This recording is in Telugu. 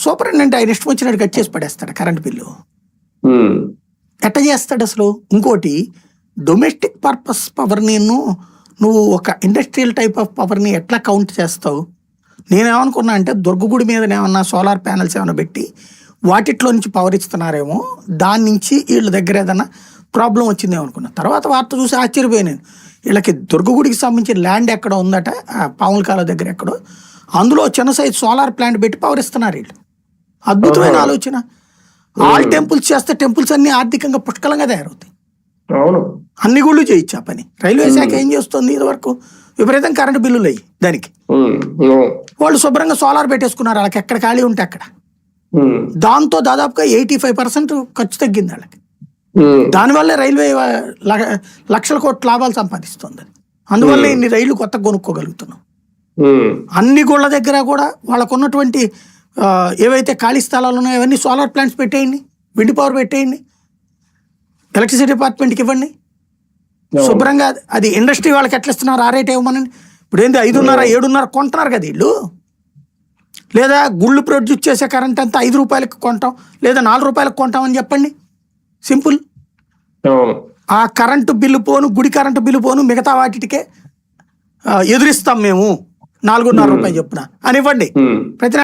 సూపరింటెండెంట్ ఆయన ఇష్టం వచ్చినట్టు కట్ చేసి పడేస్తాడు కరెంట్ బిల్లు. ఎట్ట చేస్తాడు అసలు? ఇంకోటి, డొమెస్టిక్ పర్పస్ పవర్ని నువ్వు ఒక ఇండస్ట్రియల్ టైప్ ఆఫ్ పవర్ని ఎట్లా కౌంట్ చేస్తావు? నేనేమనుకున్నా అంటే దుర్గగుడి మీద ఏమన్నా సోలార్ ప్యానల్స్ ఏమైనా పెట్టి వాటిట్లో నుంచి పవర్ ఇస్తున్నారేమో, దాని నుంచి వీళ్ళ దగ్గర ఏదైనా ప్రాబ్లం వచ్చిందేమో అనుకున్నా. తర్వాత వార్త చూసి ఆశ్చర్యపోయాను. వీళ్ళకి దుర్గగుడికి సంబంధించిన ల్యాండ్ ఎక్కడ ఉందట, పాముల కాలువ దగ్గర ఎక్కడో, అందులో చిన్న సైజ్ సోలార్ ప్లాంట్ పెట్టి పవర్ ఇస్తున్నారు వీళ్ళు. అద్భుతమైన ఆలోచన. ఆల్ టెంపుల్స్ చేస్తే టెంపుల్స్ అన్ని ఆర్థికంగా పుష్కలంగా తయారవుతాయి. అన్ని గుళ్ళు చేయొచ్చు ఆ పని. రైల్వే శాఖ ఏం చేస్తుంది? ఇది వరకు విపరీతం కరెంటు బిల్లులు అయ్యి దానికి వాళ్ళు శుభ్రంగా సోలార్ పెట్టేసుకున్నారు. వాళ్ళకి ఎక్కడ ఖాళీ ఉంటే అక్కడ. దాంతో దాదాపుగా 85% ఖర్చు తగ్గింది వాళ్ళకి. దానివల్లే రైల్వే లక్షల కోట్ల లాభాలు సంపాదిస్తుంది. అందువల్ల ఇన్ని రైళ్లు కొత్తగా కొనుక్కోగలుగుతున్నాం. అన్ని గుళ్ళ దగ్గర కూడా వాళ్ళకు ఉన్నటువంటి ఏవైతే ఖాళీ స్థలాలు ఉన్నాయో అవన్నీ సోలార్ ప్లాంట్స్ పెట్టేయండి, విండ్ పవర్ పెట్టేయండి, ఎలక్ట్రిసిటీ డిపార్ట్మెంట్కి ఇవ్వండి. శుభ్రంగా అది ఇండస్ట్రీ వాళ్ళకి ఎట్లా ఇస్తున్నారు ఆ రేట్ ఇవ్వమనండి. ఇప్పుడు ఏంది 5.5, 7.5 కొంటున్నారు కదా వీళ్ళు. లేదా గుళ్ళు ప్రొడ్యూస్ చేసే కరెంట్ అంతా 5 రూపాయలకు కొంటాం, లేదా 4 రూపాయలకు కొంటామని చెప్పండి. సింపుల్. ఆ కరెంటు బిల్లు పోను, గుడి కరెంటు బిల్లు పోను, మిగతా వాటికే ఎదురిస్తాం మేము 4.5 రూపాయలు చెప్పున అని ఇవ్వండి. ప్రతి